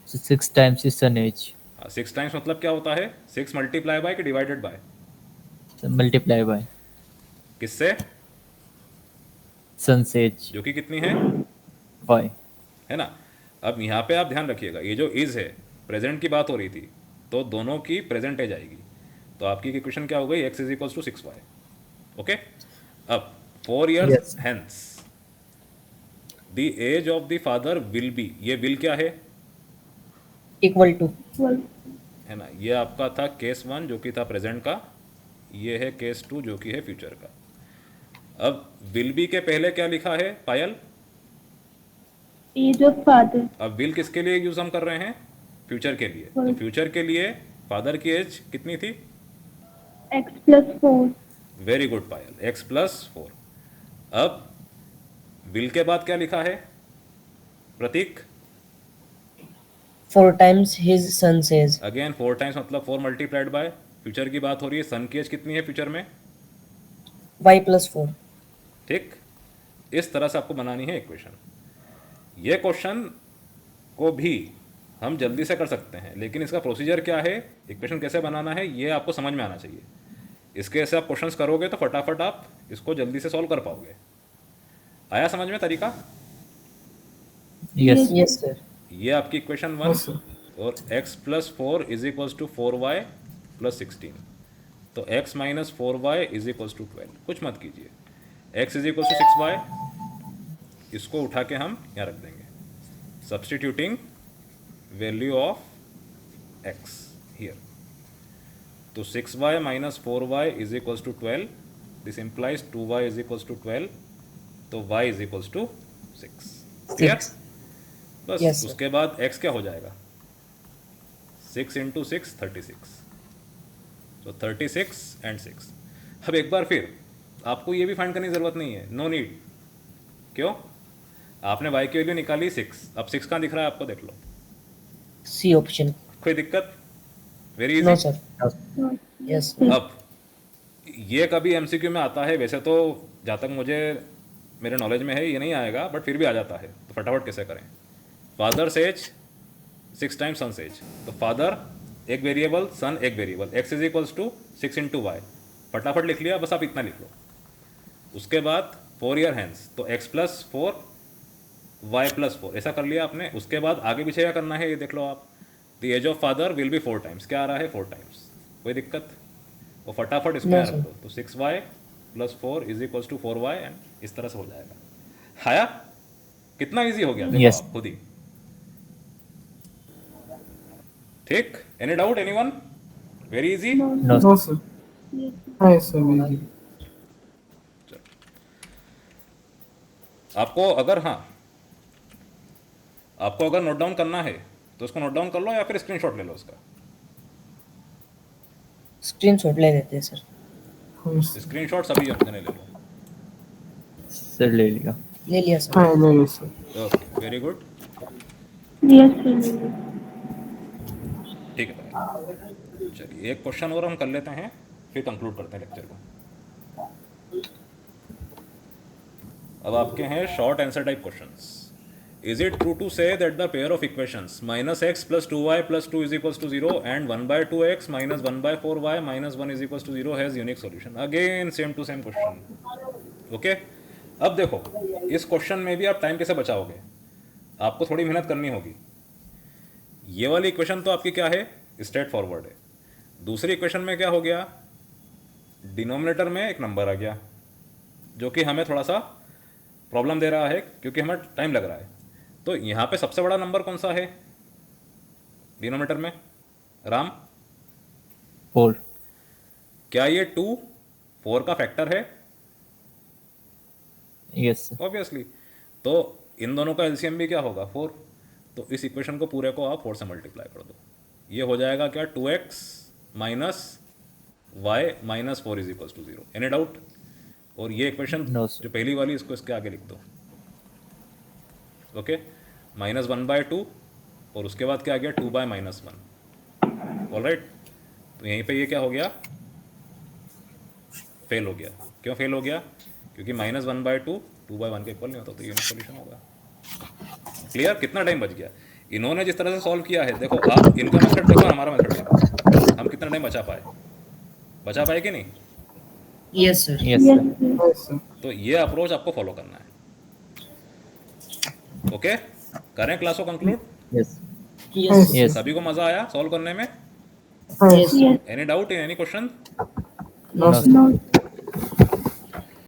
Speaker 4: so 6 times his son age.
Speaker 1: 6 times मतलब क्या होता है? 6 मल्टीप्लाई बाय कि divided by?
Speaker 4: So multiply by
Speaker 1: किससे?
Speaker 4: son's age
Speaker 1: जो कि कितनी है?
Speaker 4: y.
Speaker 1: है ना? अब यहाँ पे आप ध्यान रखिएगा, ये जो इज है प्रेजेंट की बात हो रही थी, तो दोनों की प्रेजेंट एज आएगी। तो आपकी इक्वेशन क्या हो गई? x is equals to 6y। Okay, अब 4 years
Speaker 4: Yes.
Speaker 1: Hence the age of the father will be, ये विल क्या है?
Speaker 2: Equal to.
Speaker 5: 12.
Speaker 1: है ना? ये आपका था केस 1 जो कि था प्रेजेंट का, ये है केस 2 जो कि है फ्यूचर का। अब विल बी के पहले क्या लिखा है पायल?
Speaker 5: Age of father.
Speaker 1: अब विल किसके लिए यूज हम कर रहे हैं? फ्यूचर के लिए। तो फ्यूचर के लिए फादर की एज कितनी थी?
Speaker 5: X plus 4.
Speaker 1: वेरी गुड पायल, x प्लस 4। अब विल के बाद क्या लिखा है प्रतीक?
Speaker 2: 4 times his son's age.
Speaker 1: Again 4 times मतलब 4 मल्टीप्लाइड बाय, फ्यूचर की बात हो रही है, सन की एज कितनी है फ्यूचर में?
Speaker 2: Y plus 4.
Speaker 1: ठीक, इस तरह से आपको बनानी है इक्वेशन। ये क्वेश्चन को भी हम जल्दी से कर सकते हैं, लेकिन इसका प्रोसीजर क्या है, इक्वेशन कैसे बनाना है, ये आपको समझ में आना चाहिए। इसके ऐसे आप क्वेश्चंस करोगे तो फटाफट आप इसको जल्दी से सॉल्व कर पाओगे। आया समझ में तरीका?
Speaker 4: Yes.
Speaker 2: Yes, sir.
Speaker 1: ये आपकी इक्वेशन 1
Speaker 3: Yes, sir.
Speaker 1: और x plus 4 is equals to 4y plus 16। तो x minus 4y is equals to 12। कुछ मत कीजिए, x is equals to 6y, इसको उठा के हम यहाँ रख देंगे, substituting value of x here. तो 6y minus 4y is equals to 12, this implies 2y is equals to 12, तो y is equals to 6। Clear?
Speaker 2: 6.
Speaker 1: बस
Speaker 2: Yes, sir.
Speaker 1: उसके बाद x क्या हो जाएगा? 6 इंटू 6 36, तो 36 एंड 6। अब एक बार फिर आपको ये भी फाइंड करने की ज़रूरत नहीं है, नो नीड। क्यों? आपने y की वैल्यू निकाली 6, अब 6 कहाँ दिख रहा है आपको? देख लो,
Speaker 2: C option.
Speaker 1: कोई दिक्कत? Very
Speaker 2: No,
Speaker 1: easy.
Speaker 2: sir.
Speaker 5: No.
Speaker 2: Yes, sir.
Speaker 1: अब ये कभी एमसीक्यू में आता है, वैसे तो जहाँ तक मुझे मेरे नॉलेज में है ये नहीं आएगा, बट फिर भी आ जाता है। तो फटाफट कैसे करें? Father's age 6 times son's age, तो फादर एक वेरिएबल, सन एक variable, x is equals to 6 into y. फटाफट लिख लिया, बस आप इतना लिख लो। उसके बाद 4 ईयर हैंस, तो x प्लस 4 वाई प्लस 4, ऐसा कर लिया आपने। उसके बाद आगे पीछे क्या करना है ये देख लो आप। The age of father will be 4 times, क्या आ रहा है? 4 टाइम्स। कोई दिक्कत? वो फटाफट इसको यहाँ रख दो, तो 6y plus 4 is equals to 4y, and इस तरह से हो जाएगा। आया? कितना इजी हो गया देखो
Speaker 4: Yes.
Speaker 1: आप खुद ही। ठीक, any doubt anyone? Very easy.
Speaker 4: No.
Speaker 3: No, sir.
Speaker 5: Yes.
Speaker 3: Yes, sir. Very good.
Speaker 1: आपको अगर, हाँ, आपको अगर नोट डाउन करना है तो उसको नोट डाउन कर लो या फिर स्क्रीनशॉट ले लो उसका।
Speaker 2: स्क्रीनशॉट ले लेते हैं सर।
Speaker 3: yes.
Speaker 1: स्क्रीनशॉट सभी अपने ले लो।
Speaker 4: सर ले लिया।
Speaker 2: ले लिया सर।
Speaker 3: हाँ ले लो sir.
Speaker 1: Okay, very good.
Speaker 5: Yes, sir.
Speaker 1: ठीक है भाई, चलिए एक क्वेश्चन और हम कर लेते हैं, फिर कंक्लूड करते हैं लेक्चर को। अब आपके हैं short answer type questions. Is it true to say that the pair of equations -x + 2y + 2 = 0 and 1/2x - 1/4y - 1 = 0 has unique solution? Again same to same question. Okay, अब देखो इस क्वेश्चन में भी आप टाइम कैसे बचाओगे, आपको थोड़ी मेहनत करनी होगी। ये वाली इक्वेशन तो आपकी क्या है, स्ट्रेट फॉरवर्ड है। दूसरी इक्वेशन में क्या हो गया, डिनोमिनेटर में एक नंबर आ गया जो कि हमें थोड़ा सा प्रॉब्लम दे रहा है क्योंकि हमें टाइम लग रहा है। तो यहाँ पे सबसे बड़ा नंबर कौन सा है डिनोमिनेटर में, राम?
Speaker 4: 4।
Speaker 1: क्या ये 2 4 का फैक्टर है?
Speaker 4: Yes sir.
Speaker 1: ऑब्वियसली। तो इन दोनों का एलसीएम भी क्या होगा, 4। तो इस इक्वेशन को पूरे को आप 4 से मल्टीप्लाई कर दो, ये हो जाएगा क्या, 2x - y - 4 = 0। Any doubt? और ये इक्वेशन
Speaker 4: No, sir.
Speaker 1: जो पहली वाली, इसको इसके आगे लिख दो। ओके, -1/2 और उसके बाद क्या आ गया, 2/-1। ऑलराइट, तो यहीं पे ये क्या हो गया, फेल हो गया। क्यों फेल हो गया? क्योंकि -1/2 2/1 के इक्वल नहीं होता, तो यूनिक सॉल्यूशन होगा। क्लियर? कितना टाइम बच गया? इन्होंने जिस तरह से सॉल्व किया है, देखो आप इनका मेथड देखो, हमारा मेथड देखो, हम कितना टाइम बचा पाए कि नहीं?
Speaker 2: Yes sir.
Speaker 4: Yes
Speaker 5: Yes,
Speaker 4: sir.
Speaker 5: sir.
Speaker 3: Yes, sir.
Speaker 1: तो ये अप्रोच आपको फॉलो करना है। ओके, करें क्लास को कंक्लूड?
Speaker 4: Yes
Speaker 2: yes
Speaker 4: yes.
Speaker 1: सभी को मजा आया सॉल्व करने में?
Speaker 3: Yes.
Speaker 5: Yes.
Speaker 1: Any doubt in any question?
Speaker 3: No,
Speaker 4: No,
Speaker 3: sir.
Speaker 5: No.